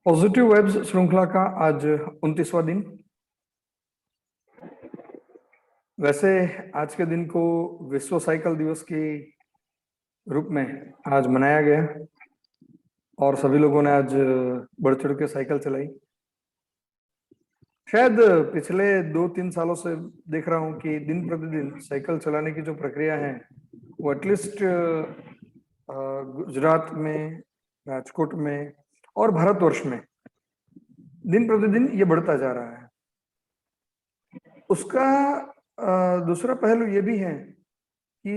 Positive vibes श्रृंखला का आज 29वां दिन। वैसे आज के दिन को विश्व साइकिल दिवस के रूप में आज मनाया गया और सभी लोगों ने आज बढ़ चढ़ के साइकिल चलाई। शायद पिछले 2-3 सालों से देख रहा हूं कि दिन प्रतिदिन साइकिल चलाने की जो प्रक्रिया है वो एटलीस्ट गुजरात में, राजकोट में और भारतवर्ष में दिन प्रतिदिन ये बढ़ता जा रहा है। उसका दूसरा पहलू ये भी है कि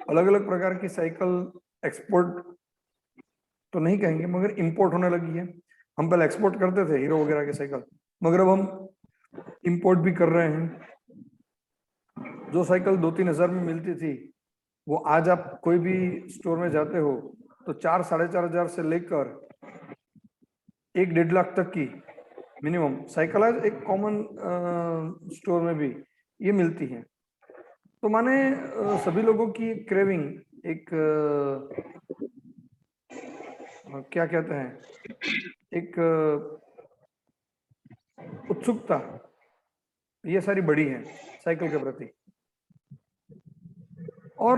अलग अलग प्रकार की साइकिल एक्सपोर्ट तो नहीं कहेंगे मगर इंपोर्ट होने लगी है। हम पहले एक्सपोर्ट करते थे हीरो वगैरह की साइकिल, मगर अब हम इंपोर्ट भी कर रहे हैं। जो साइकिल 2-3 हजार में मिलती थी वो आज आप कोई भी स्टोर में जाते हो तो 4-4.5 हजार से लेकर 1-1.5 लाख तक की मिनिमम साइकिल आज एक कॉमन स्टोर में भी ये मिलती है। तो माने सभी लोगों की क्रेविंग एक क्या कहते हैं, एक उत्सुकता ये सारी बढ़ी है साइकिल के प्रति। और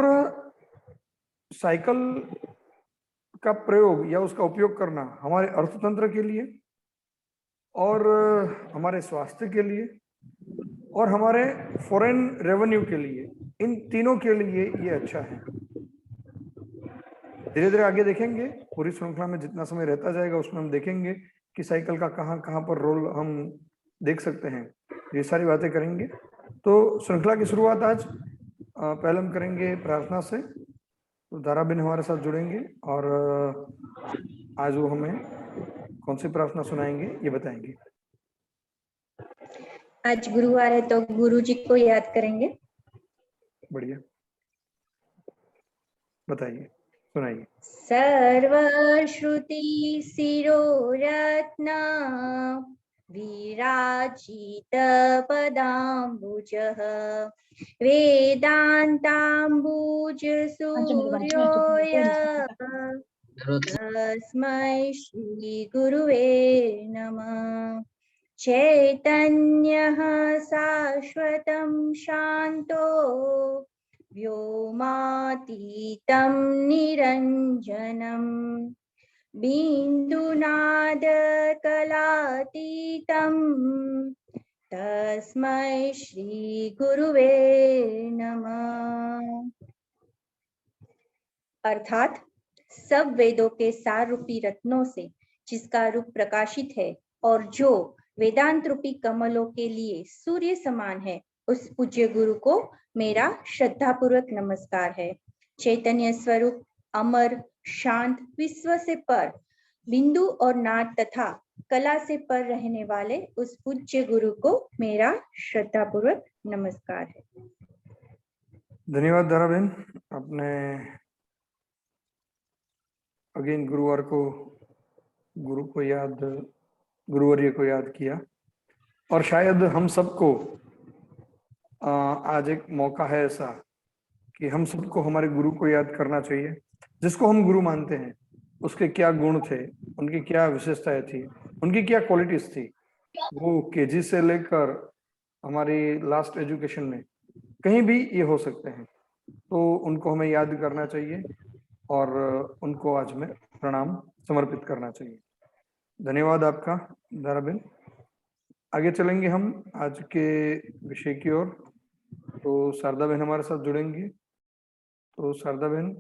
साइकिल का प्रयोग या उसका उपयोग करना हमारे अर्थतंत्र के लिए और हमारे स्वास्थ्य के लिए और हमारे फॉरेन रेवेन्यू के लिए, इन तीनों के लिए ये अच्छा है। धीरे धीरे आगे देखेंगे, पूरी श्रृंखला में जितना समय रहता जाएगा उसमें हम देखेंगे कि साइकिल का कहाँ कहाँ पर रोल हम देख सकते हैं। ये सारी बातें करेंगे। तो श्रृंखला की शुरुआत आज पहले हम करेंगे प्रार्थना से। तो दाराबेन हमारे साथ जुड़ेंगे और आज वो हमें कौन सी प्रार्थना सुनाएंगे ये बताएंगे। आज गुरुवार है तो गुरु जी को याद करेंगे। बढ़िया, बताइए, सुनाइए। सर्वश्रुति शिरोरत्न विराजित पदाम्बुजः वेदान्ताम्बुज सूर्योय तस्मै श्री गुरुवे नमः। चैतन्यः शाश्वतं शान्तो व्योमातीतं निरञ्जनं बिन्दुनादकलातीतं तस्मै श्री गुरुवे नमः। अर्थात सब वेदों के सार रूपी रत्नों से जिसका रूप प्रकाशित है और जो वेदांत रूपी कमलों के लिए सूर्य समान है, उस पूज्य गुरु को मेरा श्रद्धापूर्वक नमस्कार है। चैतन्य स्वरूप, अमर, शांत, विश्व से पर, बिंदु और नाद तथा कला से पर रहने वाले उस पूज्य गुरु को मेरा श्रद्धापूर्वक नमस्कार है। धन्यवाद दाराबेन, आपने अगेन गुरुवार को गुरुवर्य को याद किया और शायद हम सबको आज एक मौका है ऐसा कि हम सबको हमारे गुरु को याद करना चाहिए। जिसको हम गुरु मानते हैं उसके क्या गुण थे, उनकी क्या विशेषताएं थी, उनकी क्या क्वालिटीज थी, वो केजी से लेकर हमारी लास्ट एजुकेशन में कहीं भी ये हो सकते हैं। तो उनको हमें याद करना चाहिए और उनको आज में प्रणाम समर्पित करना चाहिए। धन्यवाद आपका दाराबेन। आगे चलेंगे हम आज के विषय की ओर। तो शारदा बहन हमारे साथ जुड़ेंगी। तो शारदा बहन,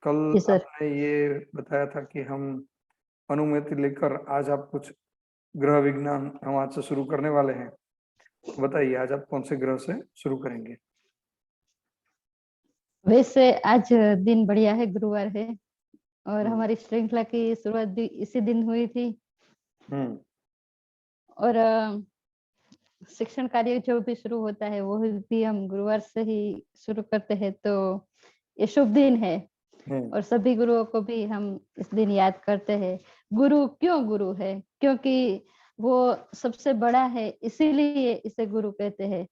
कल आपने ये बताया था कि हम अनुमति लेकर आज आप कुछ ग्रह विज्ञान हम आज से शुरू करने वाले हैं। बताइए आज आप कौन से ग्रह से शुरू करेंगे? वैसे आज दिन बढ़िया है, गुरुवार है और हमारी श्रृंखला की शुरुआत भी इसी दिन हुई थी। और शिक्षण कार्य जो भी शुरू होता है वो भी हम गुरुवार से ही शुरू करते हैं, तो ये शुभ दिन है और सभी गुरुओं को भी हम इस दिन याद करते हैं। गुरु क्यों गुरु है? क्योंकि वो सबसे बड़ा है, इसीलिए इसे गुरु कहते हैं।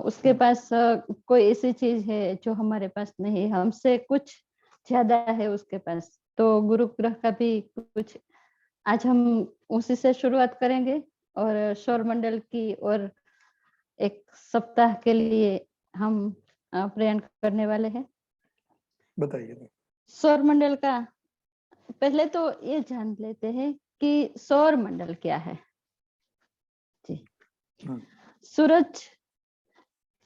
उसके पास कोई ऐसी चीज है जो हमारे पास नहीं, हमसे कुछ ज्यादा है उसके पास। तो गुरु ग्रह का भी कुछ आज हम उसी से शुरुआत करेंगे और सौर मंडल की और एक सप्ताह के लिए हम प्रयाण करने वाले हैं। बताइए। सौर मंडल का पहले तो ये जान लेते हैं कि सौर मंडल क्या है। जी, सूरज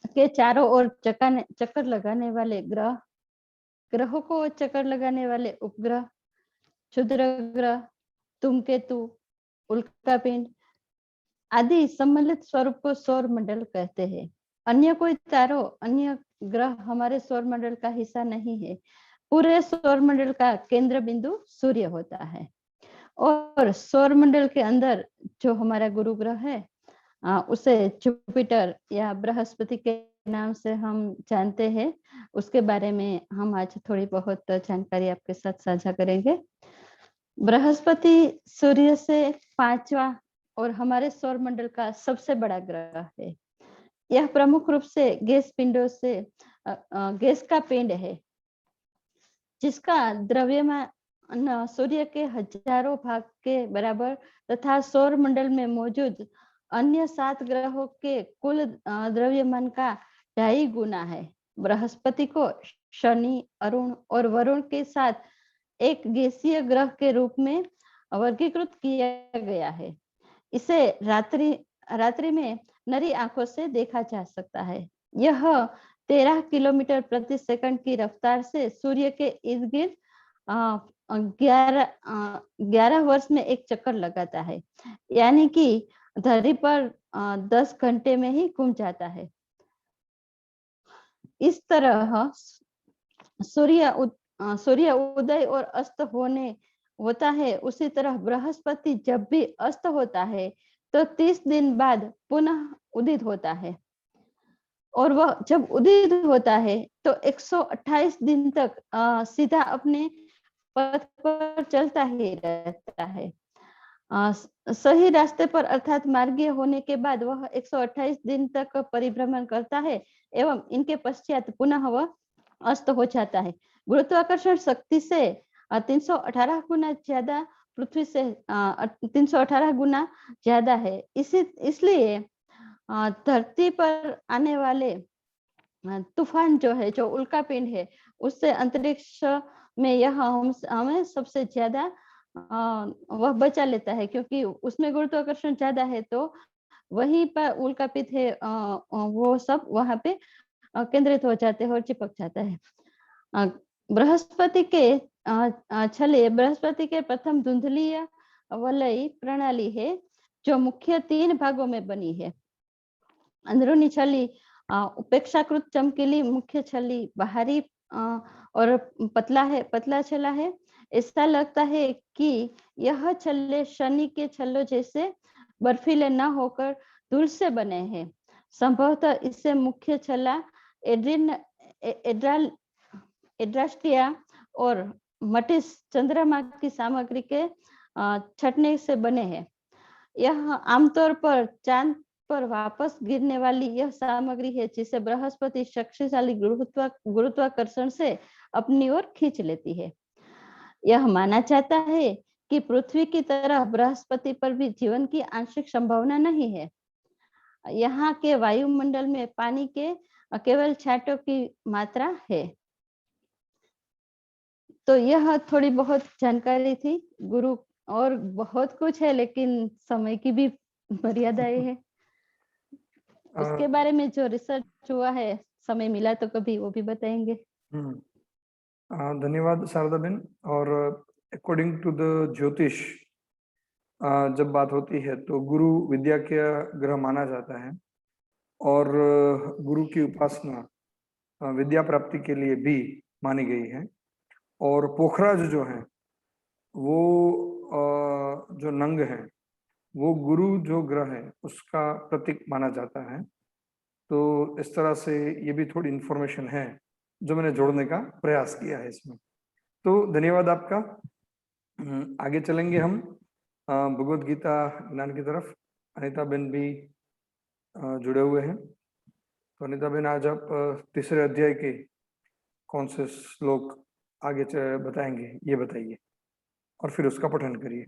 के चारों ओर चक्कर लगाने वाले ग्रहों को चक्कर लगाने वाले उपग्रह, क्षुद्र ग्रह, धूमकेतु, उल्कापिंड आदि सम्मिलित स्वरूप को सौर मंडल कहते हैं। अन्य कोई तारों, अन्य ग्रह हमारे सौर मंडल का हिस्सा नहीं है। पूरे सौर मंडल का केंद्र बिंदु सूर्य होता है और सौर मंडल के अंदर जो हमारा गुरु ग्रह है उसे जुपिटर या बृहस्पति के नाम से हम जानते हैं। उसके बारे में हम आज थोड़ी बहुत जानकारी आपके साथ साझा करेंगे। बृहस्पति सूर्य से 5वां और हमारे सौर मंडल का सबसे बड़ा ग्रह है। यह प्रमुख रूप से गैस पिंडों से गैस का पिंड है जिसका द्रव्यमान सूर्य के हजारों भाग के बराबर तथा सौर मंडल में मौजूद अन्य 7 ग्रहों के कुल द्रव्यमान का 2.5 गुना है। बृहस्पति को शनि, अरुण और वरुण के साथ एक गैसीय ग्रह के रूप में वर्गीकृत किया गया है। इसे रात्रि में नरी आंखों से देखा जा सकता है। यह 13 किलोमीटर प्रति सेकंड की रफ्तार से सूर्य के इर्द गिर्द 11 वर्ष में एक चक्कर लगाता है, यानी कि धरती पर 10 घंटे में ही घूम जाता है। इस तरह सूर्य उदय और अस्त होता है, उसी तरह बृहस्पति जब भी अस्त होता है तो 30 दिन बाद पुनः उदित होता है और वह जब उदित होता है तो 128 दिन तक सीधा अपने पथ पर चलता ही रहता है। सही रास्ते पर अर्थात मार्गीय होने के बाद वह 128 दिन तक परिभ्रमण करता है एवं इनके पश्चात पुनः वह अस्त हो जाता है। गुरुत्वाकर्षण शक्ति से 318 गुना ज्यादा पृथ्वी से 318 गुना ज्यादा है। इसलिए धरती पर आने वाले तूफान जो है, जो उल्कापिंड है, उससे अंतरिक्ष में यह हमें सबसे ज्यादा वह बचा लेता है, क्योंकि उसमें गुरुत्वाकर्षण ज्यादा है तो वहीं पर उल्कापिंड है वो सब वहां पे केंद्रित हो जाते हैं और चिपक जाता है। बृहस्पति के प्रथम धुंधलीय वलय प्रणाली है जो मुख्य 3 भागों में बनी है। अंदरूनी छली उपेक्षाकृत चमकीली मुख्य छली बाहरी और पतला छला है। ऐसा लगता है कि यह छल्ले शनि के छल्लों जैसे बर्फीले न होकर धूल से बने हैं। संभवतः इससे मुख्य छला एड्रास्टिया और मटिस चंद्रमा की सामग्री के छटने से बने हैं। यह आमतौर पर चांद पर वापस गिरने वाली यह सामग्री है जिसे बृहस्पति शक्तिशाली गुरुत्वाकर्षण से अपनी ओर खींच लेती है। यह माना जाता है कि पृथ्वी की तरह बृहस्पति पर भी जीवन की आंशिक संभावना नहीं है। यहाँ के वायुमंडल में पानी के केवल छांटों की मात्रा है। तो यह थोड़ी बहुत जानकारी थी गुरु, और बहुत कुछ है लेकिन समय की भी मर्यादाएं है। उसके बारे में जो रिसर्च हुआ है, समय मिला तो कभी वो भी बताएंगे। धन्यवाद शारदा बेन। और अकॉर्डिंग टू द ज्योतिष जब बात होती है तो गुरु विद्या के ग्रह माना जाता है और गुरु की उपासना विद्या प्राप्ति के लिए भी मानी गई है। और पोखराज जो है वो जो नंग है वो गुरु जो ग्रह है उसका प्रतीक माना जाता है। तो इस तरह से ये भी थोड़ी इंफॉर्मेशन है जो मैंने जोड़ने का प्रयास किया है इसमें। तो धन्यवाद आपका। आगे चलेंगे हम भगवद गीता ज्ञान की तरफ। अनीता बेन भी जुड़े हुए हैं। तो अनीता बेन, आज आप तीसरे अध्याय के कौन से श्लोक आगे बताएंगे, ये बताइए और फिर उसका पठन करिए।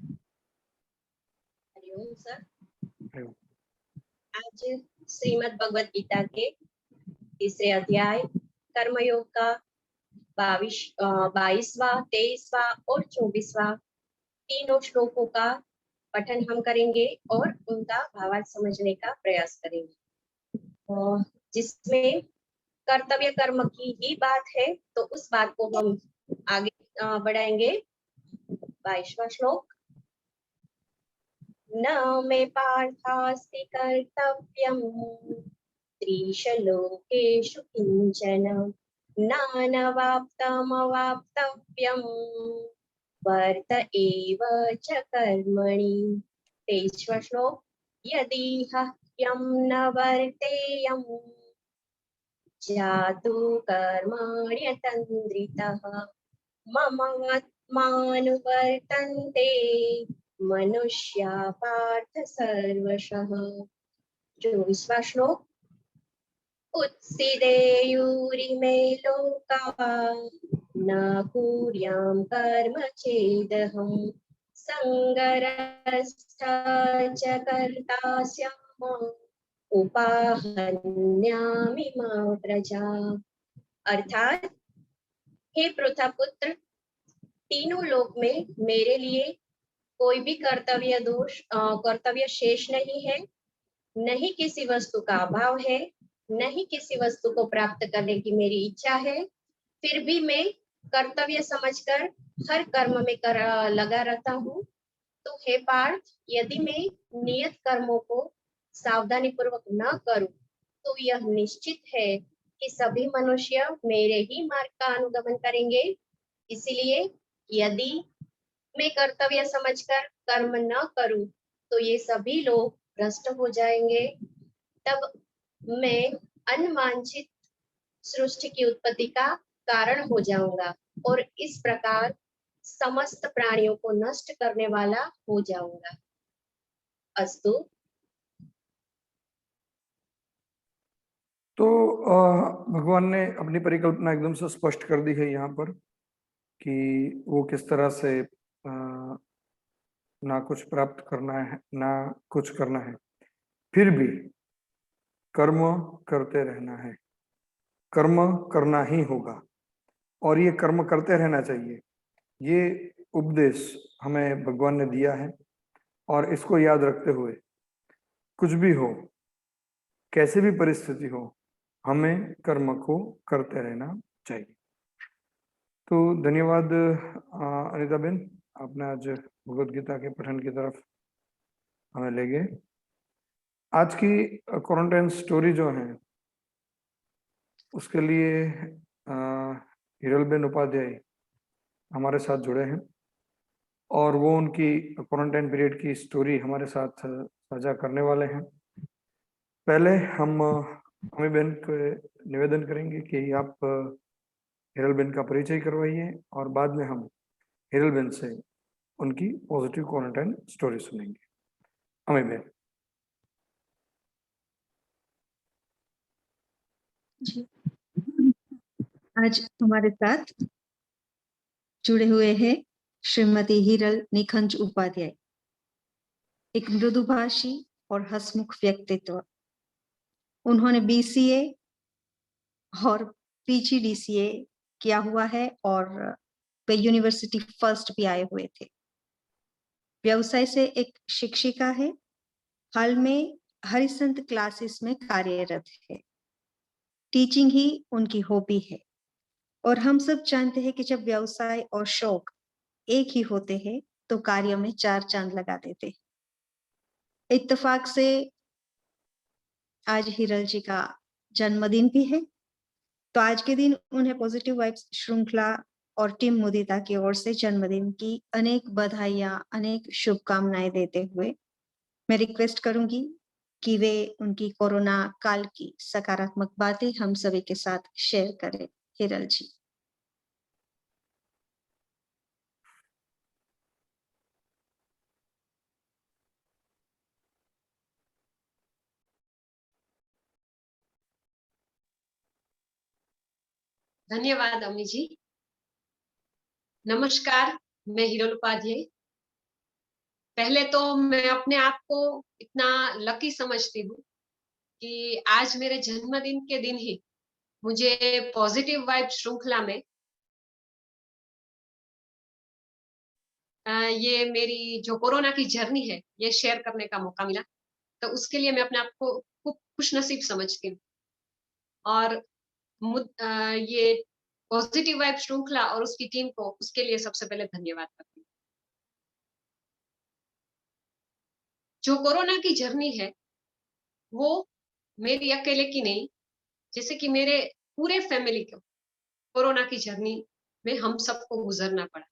सर, आयो। आज श्रीमद् भगवत गीता के तीसरे अध्याय कर्मयोग का 22वां, 23वां और 24वां तीनों श्लोकों का पठन हम करेंगे और उनका भावार्थ समझने का प्रयास करेंगे, जिसमें कर्तव्य कर्म की ही बात है, तो उस बात को हम आगे बढ़ाएंगे। 22वां श्लोक। न मे पार्थास्ति कर्तव्यम् त्रिशलोकेषु किंचन नानवाप्तमवाप्तव्यम् वर्त एव च कर्मणि। 23वां श्लोक। यदि ह्यहं न वर्तेयम् जातु कर्माण्यतन्द्रितः मम आत्मानुवर्तन्ते मनुष्या पार्थ सर्वशः। 24वां श्लोक। उत्सीदेयुरिमे लोका न कुर्यां कर्म चेदहं संगरस्था च कर्ता स्याम उपाहन्यामि मा प्रजा। अर्थात, हे पृथ्वीपुत्र, तीनों लोक में मेरे लिए कोई भी कर्तव्य शेष नहीं है, नहीं किसी वस्तु का अभाव है, नहीं किसी वस्तु को प्राप्त करने की मेरी इच्छा है, फिर भी मैं कर्तव्य समझकर हर कर्म में लगा रहता हूँ। तो हे पार्थ, यदि मैं नियत कर्मों को सावधानी पूर्वक न करूं, तो यह निश्चित है कि सभी मनुष्य मेरे ही मार्ग का अनुगमन करेंगे। इसलिए यदि मैं कर्तव्य समझकर कर्म न करूं, तो ये सभी लोग भ्रष्ट हो जाएंगे। तब मैं अनवांछित सृष्टि की उत्पत्ति का कारण हो जाऊंगा और इस प्रकार समस्त प्राणियों को नष्ट करने वाला हो जाऊंगा। अस्तु। तो भगवान ने अपनी परिकल्पना एकदम से स्पष्ट कर दी है यहाँ पर कि वो किस तरह से ना कुछ प्राप्त करना है, ना कुछ करना है, फिर भी कर्म करते रहना है, कर्म करना ही होगा और ये कर्म करते रहना चाहिए। ये उपदेश हमें भगवान ने दिया है और इसको याद रखते हुए कुछ भी हो, कैसे भी परिस्थिति हो, हमें कर्म को करते रहना चाहिए। तो धन्यवाद अनिता बेन, आपने आज भगवद गीता के पठन की तरफ हमें ले गए। आज की क्वारंटाइन स्टोरी जो है उसके लिए हिरलबेन उपाध्याय हमारे साथ जुड़े हैं और वो उनकी क्वारंटाइन पीरियड की स्टोरी हमारे साथ साझा करने वाले हैं। पहले हम अमी बेन को निवेदन करेंगे कि आप हिरलबेन का परिचय करवाइए और बाद में हम हिरलबेन से उनकी पॉजिटिव क्वारंटाइन स्टोरी सुनेंगे। अमी बेन। जी, आज हमारे साथ जुड़े हुए हैं श्रीमती हिरल निखंज उपाध्याय, एक मृदुभाषी और हंसमुख व्यक्तित्व। उन्होंने BCA और PGDCA किया हुआ है और वे यूनिवर्सिटी फर्स्ट भी आए हुए थे। व्यवसाय से एक शिक्षिका है, हाल में हरिसंत क्लासेस में कार्यरत है। टीचिंग ही उनकी हॉबी है और हम सब जानते हैं कि जब व्यवसाय और शौक एक ही होते हैं तो कार्य में 4 चांद लगा देते। इत्तेफाक से आज हिरल जी का जन्मदिन भी है, तो आज के दिन उन्हें पॉजिटिव वाइब्स श्रृंखला और टीम मुदिता की ओर से जन्मदिन की अनेक बधाइयां, अनेक शुभकामनाएं देते हुए मैं रिक्वेस्ट करूंगी कि वे उनकी कोरोना काल की सकारात्मक बातें हम सभी के साथ शेयर करें। हिरल जी। धन्यवाद अम्मी जी। नमस्कार, मैं हिरल उपाध्याय। पहले तो मैं अपने आप को इतना लकी समझती हूँ कि आज मेरे जन्मदिन के दिन ही मुझे पॉजिटिव वाइब श्रृंखला में ये मेरी जो कोरोना की जर्नी है ये शेयर करने का मौका मिला। तो उसके लिए मैं अपने आप को खूब खुशनसीब समझती हूँ। और ये पॉजिटिव वाइब श्रृंखला और उसकी टीम को उसके लिए सबसे पहले धन्यवाद करती हूँ। जो कोरोना की जर्नी है वो मेरी अकेले की नहीं, जैसे कि मेरे पूरे फैमिली को कोरोना की जर्नी में हम सबको गुजरना पड़ा।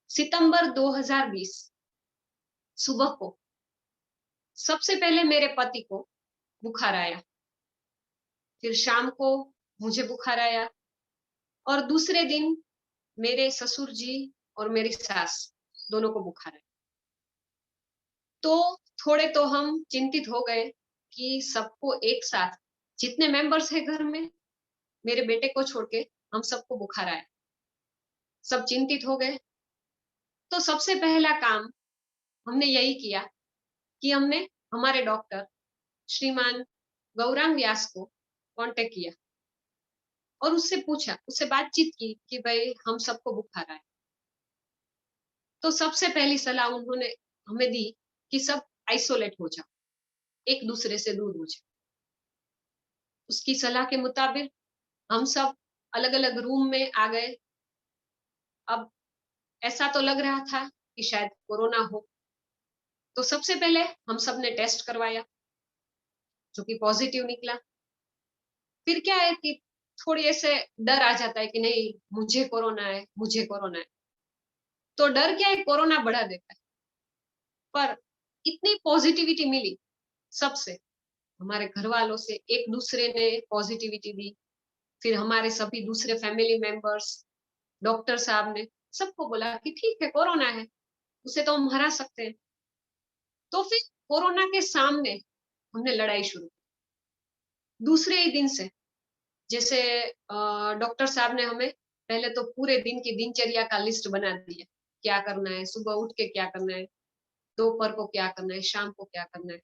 सितंबर 2020 सुबह को सबसे पहले मेरे पति को बुखार आया, फिर शाम को मुझे बुखार आया और दूसरे दिन मेरे ससुर जी और मेरी सास दोनों को बुखार आया। तो थोड़े तो हम चिंतित हो गए कि सबको एक साथ, जितने मेंबर्स है घर में, मेरे बेटे को छोड़ के हम सबको बुखार आया। सब चिंतित हो गए। तो सबसे पहला काम हमने यही किया कि हमने हमारे डॉक्टर श्रीमान गौरांग व्यास को कांटेक्ट किया और उससे पूछा, उससे बातचीत की कि भाई हम सबको बुखार आया। तो सबसे पहली सलाह उन्होंने हमें दी कि सब आइसोलेट हो जाओ, एक दूसरे से दूर हो जाओ। उसकी सलाह के मुताबिक हम सब अलग अलग रूम में आ गए। अब ऐसा तो लग रहा था कि शायद कोरोना हो, तो सबसे पहले हम सब ने टेस्ट करवाया जो कि पॉजिटिव निकला। फिर क्या है कि थोड़ी ऐसे डर आ जाता है कि नहीं मुझे कोरोना है, मुझे कोरोना है। तो डर क्या है, कोरोना बढ़ा देता है। पर इतनी पॉजिटिविटी मिली सबसे, हमारे घर वालों से एक दूसरे ने पॉजिटिविटी दी, फिर हमारे सभी दूसरे फैमिली मेंबर्स, डॉक्टर साहब ने सबको बोला कि ठीक है कोरोना है, उसे तो हम हरा सकते हैं। तो फिर कोरोना के सामने हमने लड़ाई शुरू की। दूसरे ही दिन से जैसे डॉक्टर साहब ने हमें पहले तो पूरे दिन की दिनचर्या का लिस्ट बना दिया, क्या करना है, सुबह उठ के क्या करना है, दोपहर को क्या करना है, शाम को क्या करना है।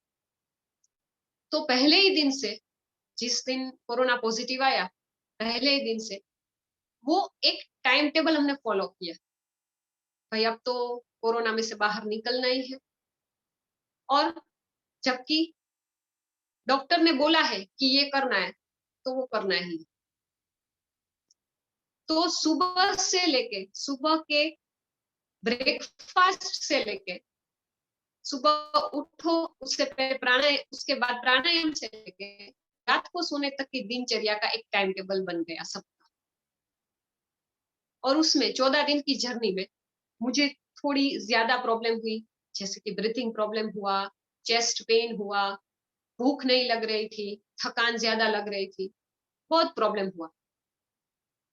तो पहले ही दिन से, जिस दिन कोरोना पॉजिटिव आया, पहले ही दिन से वो एक टाइम टेबल हमने फॉलो किया। भाई अब तो कोरोना में से बाहर निकलना ही है, और जबकि डॉक्टर ने बोला है कि ये करना है तो वो करना ही है। तो सुबह के ब्रेकफास्ट से लेके सुबह उठो, उससे पहले प्राणायाम, उसके बाद प्राणायाम से लेके रात को सोने तक की दिनचर्या का एक टाइम टेबल बन गया सबका। और उसमें 14 दिन की जर्नी में मुझे थोड़ी ज्यादा प्रॉब्लम हुई, जैसे कि ब्रीथिंग प्रॉब्लम हुआ, चेस्ट पेन हुआ, भूख नहीं लग रही थी, थकान ज्यादा लग रही थी, बहुत प्रॉब्लम हुआ।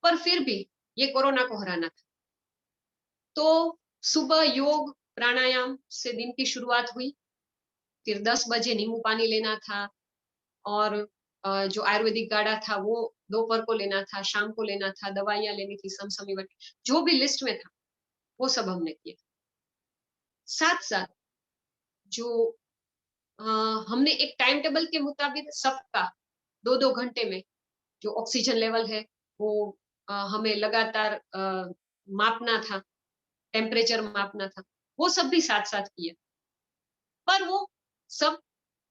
पर फिर भी ये कोरोना को हराना था। तो सुबह योग प्राणायाम से दिन की शुरुआत हुई, फिर 10 बजे नींबू पानी लेना था, और जो आयुर्वेदिक काढ़ा था वो दोपहर को लेना था, शाम को लेना था, दवाइयां लेनी थी, समसमी वगैरह जो भी लिस्ट में था वो सब हमने किया। साथ साथ जो अ, हमने एक टाइम टेबल के मुताबिक सबका 2-2 घंटे में जो ऑक्सीजन लेवल है वो हमें लगातार मापना था, टेम्परेचर मापना था, वो सब भी साथ साथ किया। पर वो सब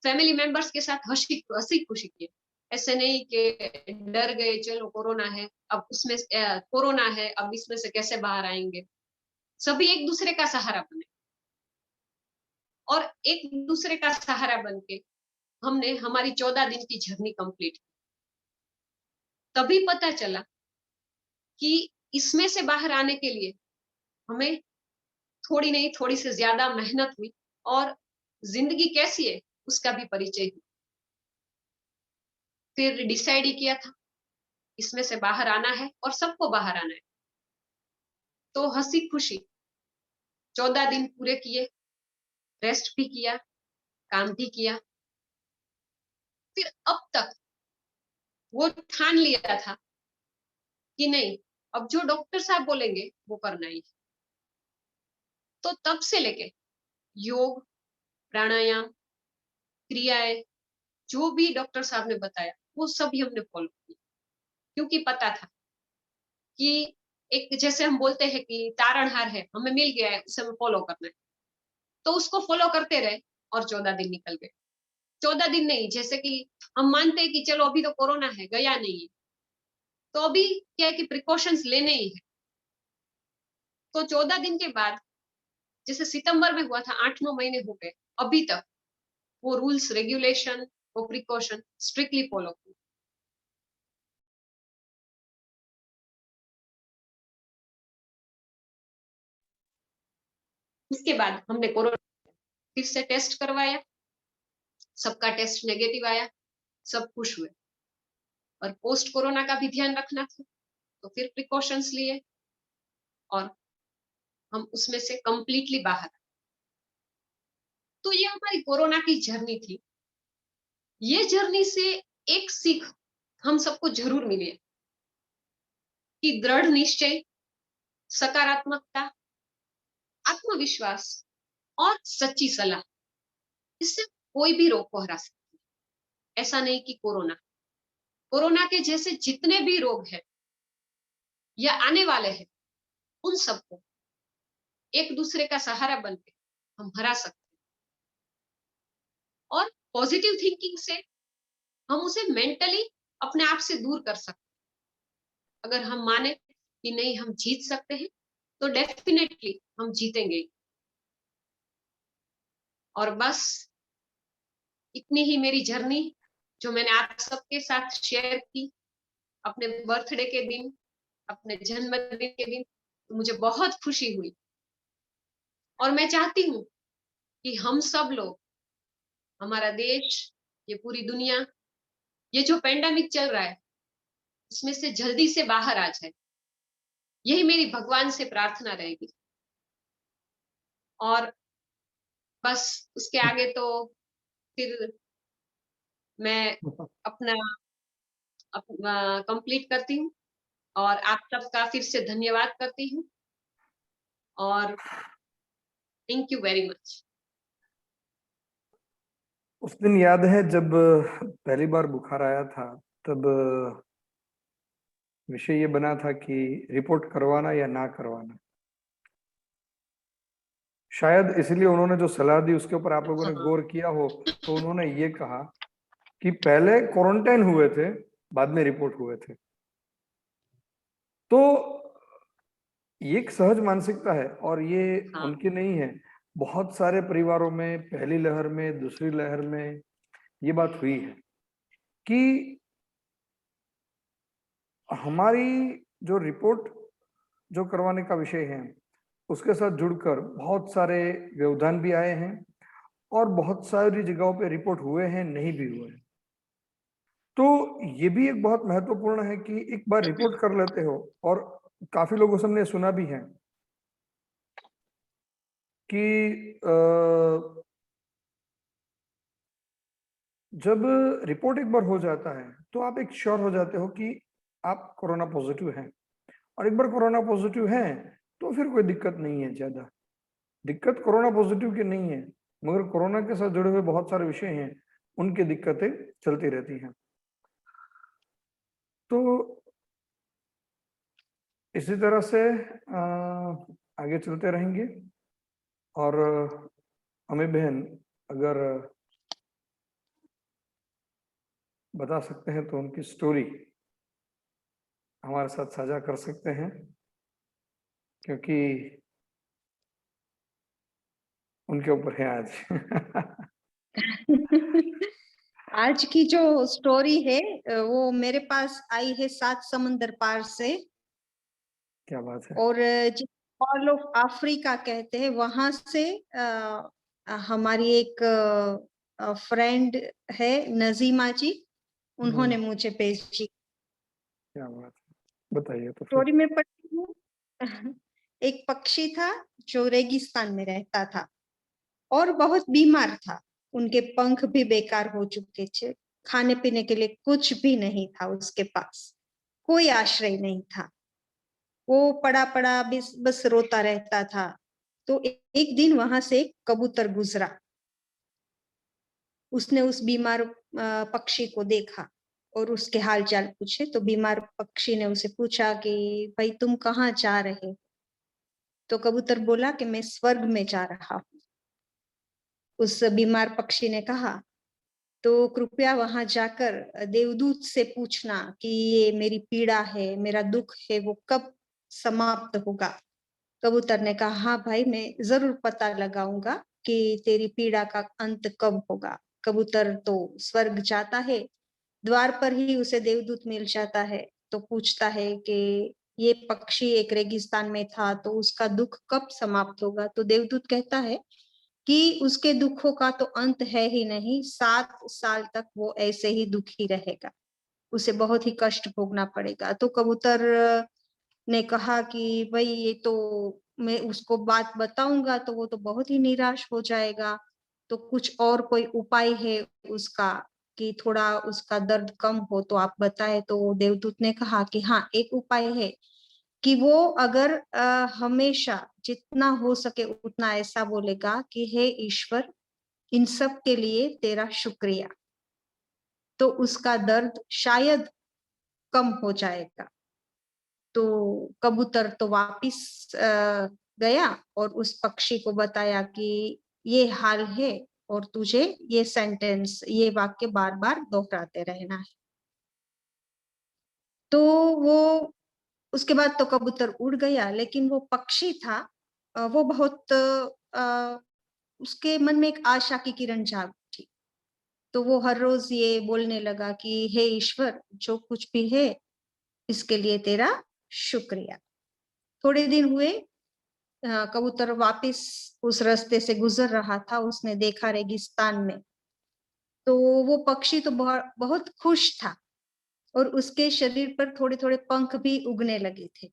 फैमिली मेंबर्स के साथ हंसी खुशी किए। ऐसे नहीं कि डर गए, चलो कोरोना है, अब उसमें कोरोना है, अब इसमें से कैसे बाहर आएंगे। सभी एक दूसरे का सहारा बने, और एक दूसरे का सहारा बन के हमने हमारी 14 दिन की जर्नी कंप्लीट की। तभी पता चला कि इसमें से बाहर आने के लिए हमें थोड़ी नहीं थोड़ी से ज्यादा मेहनत हुई, और जिंदगी कैसी है उसका भी परिचय हुआ। फिर डिसाइड ही किया था इसमें से बाहर आना है और सबको बाहर आना है। तो हंसी खुशी 14 दिन पूरे किए, रेस्ट भी किया, काम भी किया। फिर अब तक वो ठान लिया था कि नहीं, अब जो डॉक्टर साहब बोलेंगे वो करना ही है। तो तब से लेके योग, प्राणायाम, क्रियाएं, जो भी डॉक्टर साहब ने बताया वो सभी हमने फॉलो किया, क्योंकि पता था कि एक जैसे हम बोलते हैं कि तारणहार है, हमें मिल गया है, उसे हमें फॉलो करना है, तो उसको फॉलो करते रहे और 14 दिन निकल गए। 14 दिन नहीं, जैसे कि हम मानते हैं कि चलो अभी तो कोरोना है, गया नहीं है, तो अभी क्या है कि प्रिकॉशंस लेने ही है। तो 14 दिन के बाद, जैसे सितंबर में हुआ था, 8-9 महीने हो गए, अभी तक वो रूल्स रेगुलेशन, वो प्रिकॉशन स्ट्रिक्टली फॉलो किए। उसके बाद हमने कोरोना फिर से टेस्ट करवाया, सबका टेस्ट नेगेटिव आया, सब खुश हुए। और पोस्ट कोरोना का भी ध्यान रखना था, तो फिर प्रिकॉशंस लिए और हम उसमें से कंप्लीटली बाहर। तो ये हमारी कोरोना की जर्नी थी। ये जर्नी से एक सीख हम सबको जरूर मिली कि दृढ़ निश्चय, सकारात्मकता, आत्मविश्वास और सच्ची सलाह, इससे कोई भी रोग को हरा सकती है। ऐसा नहीं कि कोरोना के जैसे जितने भी रोग हैं या आने वाले हैं, उन सबको एक दूसरे का सहारा बनके हम हरा सकते हैं। और पॉजिटिव थिंकिंग से हम उसे मेंटली अपने आप से दूर कर सकते हैं। अगर हम माने कि नहीं हम जीत सकते हैं, तो डेफिनेटली हम जीतेंगे। और बस इतनी ही मेरी जर्नी जो मैंने आप सबके साथ शेयर की अपने बर्थडे के दिन, अपने जन्मदिन के दिन, तो मुझे बहुत खुशी हुई। और मैं चाहती हूँ कि हम सब लोग, हमारा देश, ये पूरी दुनिया, ये जो पेंडेमिक चल रहा है, इसमें से जल्दी से बाहर आ जाए, यही मेरी भगवान से प्रार्थना रहेगी। और बस उसके आगे तो फिर मैं अपना कंप्लीट करती हूँ और आप सबका फिर से धन्यवाद करती हूँ और थैंक यू वेरी मच। उस दिन याद है जब पहली बार बुखार आया था, तब विषय ये बना था कि रिपोर्ट करवाना या ना करवाना। शायद इसलिए उन्होंने जो सलाह दी उसके ऊपर आप लोगों ने गौर किया हो, तो उन्होंने ये कहा कि पहले क्वारंटाइन हुए थे, बाद में रिपोर्ट हुए थे। तो ये एक सहज मानसिकता है और ये हाँ। उनकी नहीं है। बहुत सारे परिवारों में पहली लहर में, दूसरी लहर में ये बात हुई है कि हमारी जो रिपोर्ट जो करवाने का विषय है, उसके साथ जुड़कर बहुत सारे व्यवधान भी आए हैं और बहुत सारी जगहों पे रिपोर्ट हुए हैं, नहीं भी हुए। तो ये भी एक बहुत महत्वपूर्ण है कि एक बार रिपोर्ट कर लेते हो। और काफी लोगों से हमने सुना भी है कि जब रिपोर्ट एक बार हो जाता है तो आप एक श्योर हो जाते हो कि आप कोरोना पॉजिटिव हैं। और एक बार कोरोना पॉजिटिव हैं तो फिर कोई दिक्कत नहीं है। ज्यादा दिक्कत कोरोना पॉजिटिव की नहीं है, मगर कोरोना के साथ जुड़े हुए बहुत सारे विषय हैं, उनकी दिक्कतें चलती रहती हैं। तो इसी तरह से आगे चलते रहेंगे। और अमी बहन अगर बता सकते हैं तो उनकी स्टोरी हमारे साथ साझा कर सकते हैं, क्योंकि उनके ऊपर है आज। आज की जो स्टोरी है वो मेरे पास आई है 7 समंदर पार से। क्या बात है। और हॉर्न ऑफ अफ्रीका कहते हैं, वहां से हमारी एक फ्रेंड है नजीमा जी, उन्होंने मुझे भेजी। क्या बात है, बताइए तो फिर। स्टोरी में पढ़ती हूँ। एक पक्षी था जो रेगिस्तान में रहता था और बहुत बीमार था। उनके पंख भी बेकार हो चुके थे, खाने पीने के लिए कुछ भी नहीं था उसके पास, कोई आश्रय नहीं था। वो पड़ा पड़ा बस रोता रहता था। तो एक दिन वहां से एक कबूतर गुजरा। उसने उस बीमार पक्षी को देखा और उसके हालचाल पूछे। तो बीमार पक्षी ने उसे पूछा कि भाई तुम कहाँ जा रहे हो? तो कबूतर बोला कि मैं स्वर्ग में जा रहा हूँ। उस बीमार पक्षी ने कहा तो कृपया वहां जाकर देवदूत से पूछना कि ये मेरी पीड़ा है, मेरा दुख है, वो कब समाप्त होगा। कबूतर ने कहा हाँ भाई, मैं जरूर पता लगाऊंगा कि तेरी पीड़ा का अंत कब होगा। कबूतर तो स्वर्ग जाता है, द्वार पर ही उसे देवदूत मिल जाता है। तो पूछता है कि ये पक्षी एक रेगिस्तान में था, तो उसका दुख कब समाप्त होगा। तो देवदूत कहता है कि उसके दुखों का तो अंत है ही नहीं, 7 साल तक वो ऐसे ही दुखी रहेगा, उसे बहुत ही कष्ट भोगना पड़ेगा। तो कबूतर ने कहा कि भाई ये तो मैं उसको बात बताऊंगा तो वो तो बहुत ही निराश हो जाएगा, तो कुछ और कोई उपाय है उसका कि थोड़ा उसका दर्द कम हो तो आप बताएं। तो देवदूत ने कहा कि हाँ, एक उपाय है कि वो अगर हमेशा जितना हो सके उतना ऐसा बोलेगा कि हे ईश्वर, इन सब के लिए तेरा शुक्रिया, तो उसका दर्द शायद कम हो जाएगा। तो कबूतर तो वापिस गया और उस पक्षी को बताया कि ये हाल है और तुझे ये सेंटेंस, ये वाक्य बार बार दोहराते रहना है। तो वो उसके बाद तो कबूतर उड़ गया, लेकिन वो पक्षी था वो बहुत उसके मन में एक आशा की किरण जाग उठी। तो वो हर रोज ये बोलने लगा कि हे ईश्वर, जो कुछ भी है इसके लिए तेरा शुक्रिया। थोड़े दिन हुए, कबूतर वापस उस रास्ते से गुजर रहा था। उसने देखा रेगिस्तान में, तो वो पक्षी तो बहुत खुश था और उसके शरीर पर थोड़े थोड़े पंख भी उगने लगे थे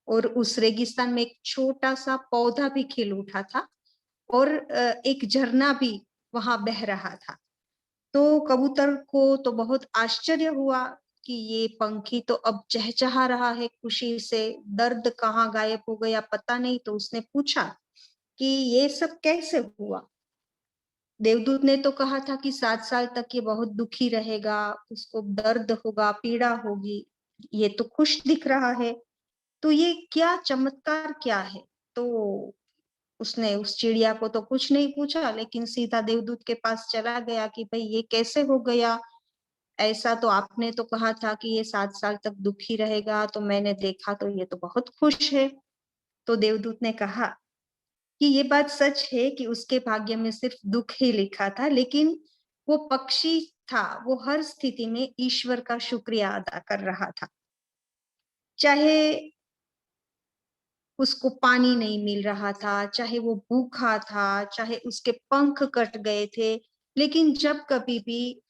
और उस रेगिस्तान में एक छोटा सा पौधा भी खिल उठा था और एक झरना भी वहां बह रहा था। तो कबूतर को तो बहुत आश्चर्य हुआ कि ये पंखी तो अब चहचहा रहा है खुशी से, दर्द कहाँ गायब हो गया पता नहीं। तो उसने पूछा कि ये सब कैसे हुआ। देवदूत ने तो कहा था कि 7 साल तक ये बहुत दुखी रहेगा, उसको दर्द होगा, पीड़ा होगी, ये तो खुश दिख रहा है, तो ये क्या चमत्कार क्या है। तो उसने उस चिड़िया को तो कुछ नहीं पूछा, लेकिन सीधा देवदूत के पास चला गया कि भाई ये कैसे हो गया, ऐसा तो आपने तो कहा था कि ये 7 साल तक दुखी रहेगा, तो मैंने देखा तो ये तो बहुत खुश है। तो देवदूत ने कहा कि ये बात सच है कि उसके भाग्य में सिर्फ दुख ही लिखा था, लेकिन वो पक्षी था, वो हर स्थिति में ईश्वर का शुक्रिया अदा कर रहा था। चाहे उसको पानी नहीं मिल रहा था, चाहे वो भूखा था, चाहे उसके पंख कट गए थे, लेकिन जब कभी भी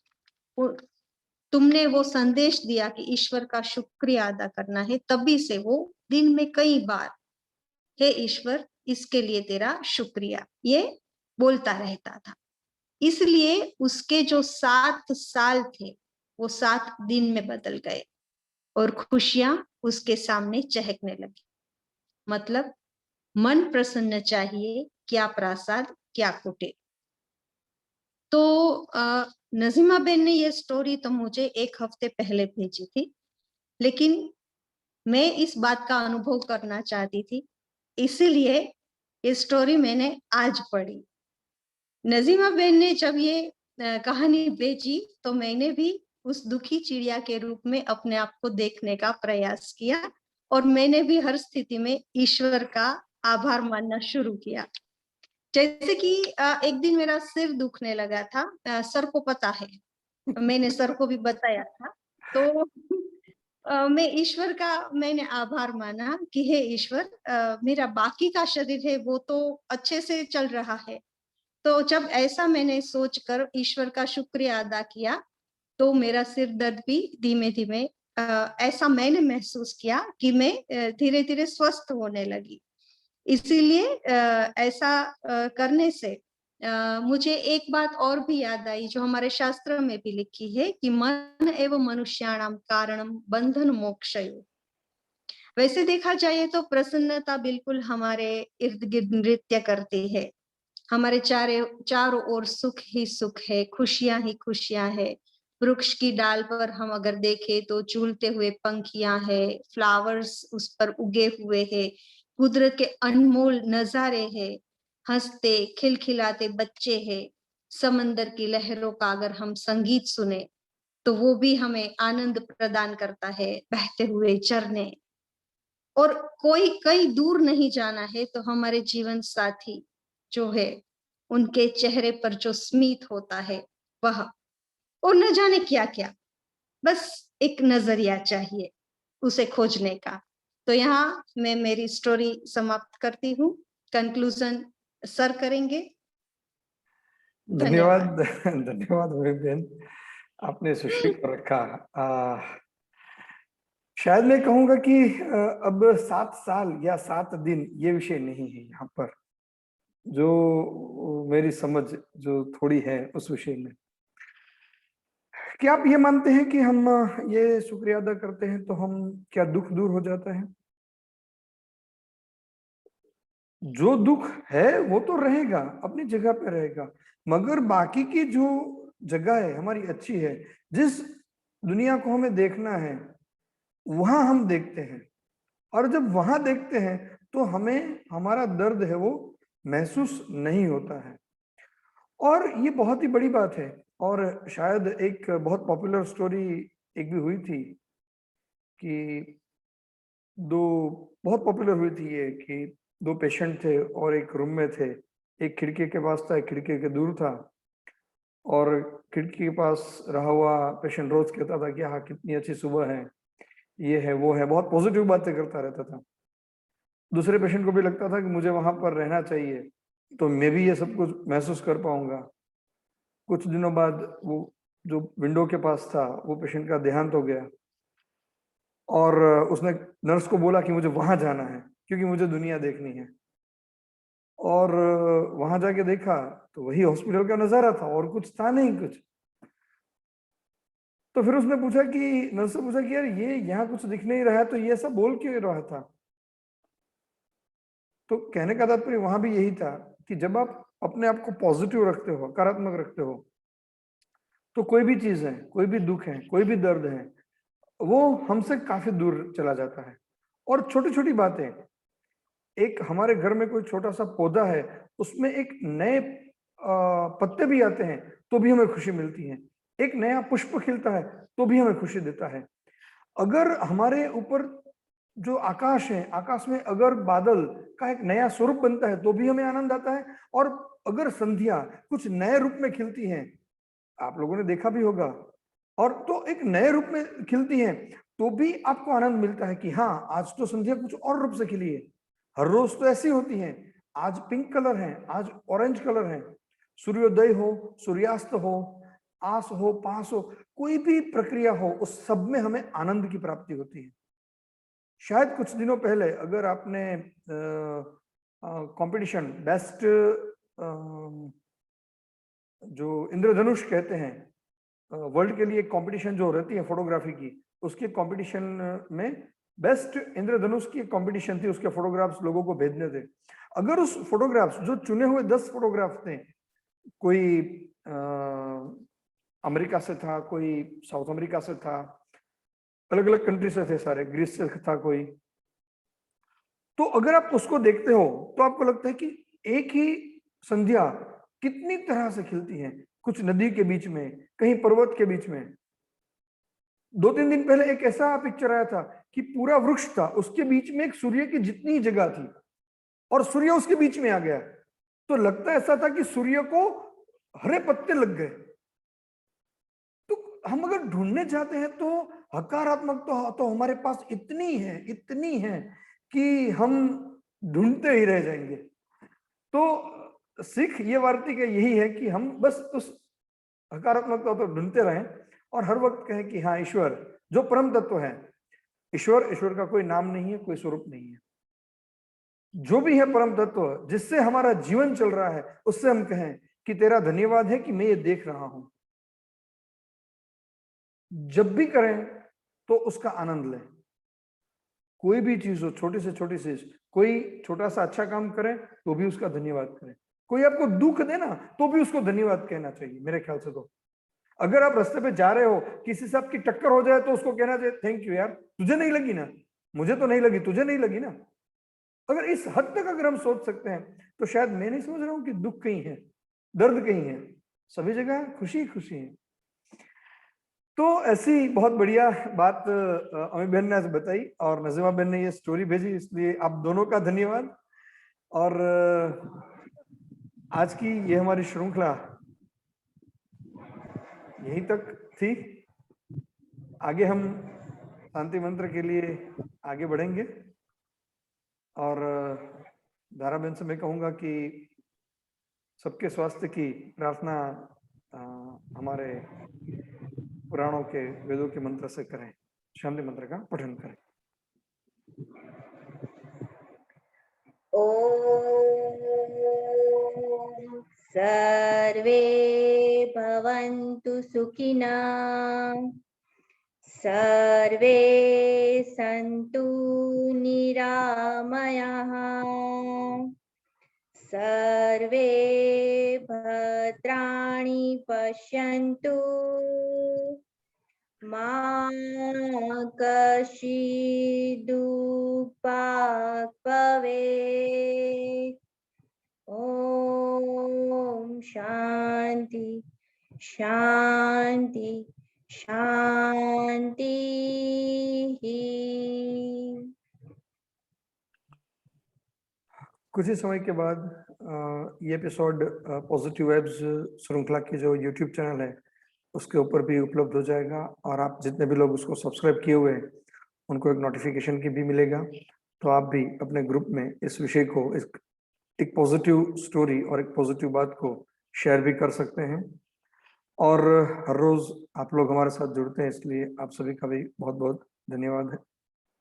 तुमने वो संदेश दिया कि ईश्वर का शुक्रिया अदा करना है, तभी से वो दिन में कई बार हे ईश्वर, इसके लिए तेरा शुक्रिया, ये बोलता रहता था। इसलिए उसके जो 7 साल थे वो 7 दिन में बदल गए और खुशियां उसके सामने चहकने लगी। मतलब मन प्रसन्न चाहिए, क्या प्रासाद क्या कुटीर। तो नजीमा बेन ने ये स्टोरी तो मुझे 1 हफ्ते पहले भेजी थी, लेकिन मैं इस बात का अनुभव करना चाहती थी, इसीलिए ये स्टोरी मैंने आज पढ़ी। नजीमा बेन ने जब ये कहानी भेजी तो मैंने भी उस दुखी चिड़िया के रूप में अपने आप को देखने का प्रयास किया और मैंने भी हर स्थिति में ईश्वर का आभार मानना शुरू किया। जैसे कि एक दिन मेरा सिर दुखने लगा था, सर को पता है, मैंने सर को भी बताया था। तो मैं ईश्वर का मैंने आभार माना कि हे ईश्वर, मेरा बाकी का शरीर है वो तो अच्छे से चल रहा है। तो जब ऐसा मैंने सोचकर ईश्वर का शुक्रिया अदा किया तो मेरा सिर दर्द भी धीमे धीमे ऐसा मैंने महसूस किया कि मैं धीरे धीरे स्वस्थ होने लगी। इसीलिए ऐसा करने से मुझे एक बात और भी याद आई जो हमारे शास्त्र में भी लिखी है कि मन एवं मनुष्याणाम कारणम बंधन मोक्षयो। वैसे देखा जाए तो प्रसन्नता बिल्कुल हमारे इर्द गिर्द नृत्य करती है। हमारे चारों ओर सुख ही सुख है, खुशियां ही खुशियां है। वृक्ष की डाल पर हम अगर देखें तो झूलते हुए पंखियां है, फ्लावर्स उस पर उगे हुए हैं, कुदरत के अनमोल नजारे हैं, हंसते खिलखिलाते बच्चे हैं। समंदर की लहरों का अगर हम संगीत सुने तो वो भी हमें आनंद प्रदान करता है, बहते हुए झरने। और कोई कई दूर नहीं जाना है तो हमारे जीवन साथी जो है, उनके चेहरे पर जो स्मित होता है वह, और न जाने क्या क्या, बस एक नजरिया चाहिए उसे खोजने का। तो यहाँ मैं मेरी स्टोरी समाप्त करती हूँ। कंक्लूजन सर करेंगे। धन्यवाद। धन्यवाद। धन्यवाद बहन, आपने इस विषय को रखा। शायद मैं कहूंगा कि अब 7 साल या 7 दिन ये विषय नहीं है यहाँ पर, जो मेरी समझ जो थोड़ी है उस विषय में। क्या आप ये मानते हैं कि हम ये शुक्रिया अदा करते हैं तो हम क्या दुख दूर हो जाता है? जो दुख है वो तो रहेगा, अपनी जगह पे रहेगा, मगर बाकी की जो जगह है हमारी अच्छी है, जिस दुनिया को हमें देखना है वहां हम देखते हैं, और जब वहां देखते हैं तो हमें हमारा दर्द है वो महसूस नहीं होता है। और ये बहुत ही बड़ी बात है। और शायद एक बहुत पॉपुलर स्टोरी एक भी हुई थी कि बहुत पॉपुलर हुई थी ये कि 2 पेशेंट थे और एक रूम में थे, एक खिड़की के पास था, एक खिड़की के दूर था, और खिड़की के पास रहा हुआ पेशेंट रोज कहता था कि हाँ कितनी अच्छी सुबह है, ये है वो है, बहुत पॉजिटिव बातें करता रहता था। दूसरे पेशेंट को भी लगता था कि मुझे वहां पर रहना चाहिए तो मैं भी ये सब कुछ महसूस कर पाऊंगा। कुछ दिनों बाद वो जो विंडो के पास था वो पेशेंट का देहांत हो गया, और उसने नर्स को बोला कि मुझे वहां जाना है क्योंकि मुझे दुनिया देखनी है। और वहां जाके देखा तो वही हॉस्पिटल का नजारा था और कुछ था नहीं कुछ। तो फिर उसने पूछा कि नर्स से पूछा कि यार ये यहाँ कुछ दिख नहीं रहा है, तो ये सब बोल क्यों रहा था? तो कहने का तात्पर्य वहां भी यही था कि जब आप अपने आप को पॉजिटिव रखते हो, सकारात्मक रखते हो, तो कोई भी चीज है, कोई भी दुख है, कोई भी दर्द है, वो हमसे काफी दूर चला जाता है। और छोटी छोटी बातें, एक हमारे घर में कोई छोटा सा पौधा है, उसमें एक नए पत्ते भी आते हैं तो भी हमें खुशी मिलती है, एक नया पुष्प खिलता है तो भी हमें खुशी देता है। अगर हमारे ऊपर जो आकाश है, आकाश में अगर बादल का एक नया स्वरूप बनता है तो भी हमें आनंद आता है। और अगर संध्या कुछ नए रूप में खिलती है, आप लोगों ने देखा भी होगा, और तो एक नए रूप में खिलती है तो भी आपको आनंद मिलता है कि हाँ आज तो संध्या कुछ और रूप से खिली है। हर रोज तो ऐसी होती है, आज पिंक कलर है, आज ऑरेंज कलर है। सूर्योदय हो, सूर्यास्त हो, आस हो, पास हो, कोई भी प्रक्रिया हो, उस सब में हमें आनंद की प्राप्ति होती है। शायद कुछ दिनों पहले अगर आपने कंपटीशन बेस्ट जो इंद्रधनुष कहते हैं, वर्ल्ड के लिए कंपटीशन जो रहती है फोटोग्राफी की, उसके कंपटीशन में बेस्ट इंद्रधनुष की कंपटीशन थी, उसके फोटोग्राफ्स लोगों को भेजने थे। अगर उस फोटोग्राफ्स जो चुने हुए 10 फोटोग्राफ्स थे, कोई अमेरिका से था, कोई साउथ अमेरिका से था, अलग अलग कंट्री से थे सारे, ग्रीस से था कोई, तो अगर आप उसको देखते हो तो आपको लगता है कि एक ही संध्या कितनी तरह से खिलती है, कुछ नदी के बीच में, कहीं पर्वत के बीच में। 2-3 दिन पहले एक ऐसा पिक्चर आया था कि पूरा वृक्ष था, उसके बीच में एक सूर्य की जितनी ही जगह थी और सूर्य उसके बीच में आ गया, तो लगता ऐसा था कि सूर्य को हरे पत्ते लग गए। तो हम अगर ढूंढने जाते हैं तो हकारात्मक तो हमारे पास इतनी है कि हम ढूंढते ही रह जाएंगे। तो सीख ये वार्ता का यही है कि हम बस उस हकारात्मकता तो ढूंढते रहें और हर वक्त कहें कि हाँ ईश्वर जो परम तत्व है, ईश्वर का कोई नाम नहीं है, कोई स्वरूप नहीं है, जो भी है परम तत्व जिससे हमारा जीवन चल रहा है, उससे हम कहें कि तेरा धन्यवाद है कि मैं ये देख रहा हूं। जब भी करें तो उसका आनंद लें। कोई भी चीज हो, छोटी से छोटी चीज, कोई छोटा सा अच्छा काम करे तो भी उसका धन्यवाद करें, कोई आपको दुख दे ना तो भी उसको धन्यवाद कहना चाहिए मेरे ख्याल से। तो अगर आप रास्ते पे जा रहे हो, किसी से आपकी टक्कर हो जाए तो उसको कहना चाहिए थैंक यू यार, तुझे नहीं लगी ना, मुझे तो नहीं लगी, तुझे नहीं लगी ना। अगर इस हद तक अगर हम सोच सकते हैं तो शायद मैं नहीं समझ रहा हूँ कि दुख कहीं है, दर्द कहीं है, सभी जगह खुशी खुशी है। तो ऐसी बहुत बढ़िया बात अमी बहन ने आज बताई और नजीमा बहन ने ये स्टोरी भेजी, इसलिए आप दोनों का धन्यवाद। और आज की ये हमारी श्रृंखला यहीं तक थी। आगे हम शांति मंत्र के लिए आगे बढ़ेंगे और धारा बहन से मैं कहूंगा कि सबके स्वास्थ्य की प्रार्थना हमारे पुराणों के वेदों के मंत्र से करें, शांति मंत्र का पठन करें। ओम सर्वे भवन्तु सुखिनः, सर्वे सन्तु निरामयाः, सर्वे भद्राणि पश्यन्तु, मा कश्चित् दुःखभाग् भवेत्। ओम शांति शांति शांति। कुछ ही समय के बाद ये एपिसोड पॉजिटिव वाइब्स श्रृंखला की जो यूट्यूब चैनल है उसके ऊपर भी उपलब्ध हो जाएगा, और आप जितने भी लोग उसको सब्सक्राइब किए हुए हैं उनको एक नोटिफिकेशन की भी मिलेगा। तो आप भी अपने ग्रुप में इस विषय को, एक पॉजिटिव स्टोरी और एक पॉजिटिव बात को शेयर भी कर सकते हैं। और हर रोज आप लोग हमारे साथ जुड़ते हैं, इसलिए आप सभी का भी बहुत बहुत धन्यवाद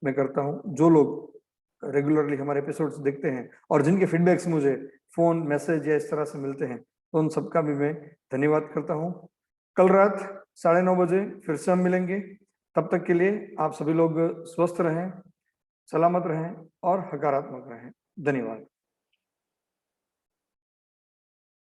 मैं करता हूँ। जो लोग रेगुलरली हमारे एपिसोड्स देखते हैं और जिनके फीडबैक्स मुझे फोन मैसेज या इस तरह से मिलते हैं, तो उन सबका भी मैं धन्यवाद करता हूँ। कल रात 9:30 बजे फिर से हम मिलेंगे। तब तक के लिए आप सभी लोग स्वस्थ रहें, सलामत रहें और हकारात्मक रहें। धन्यवाद।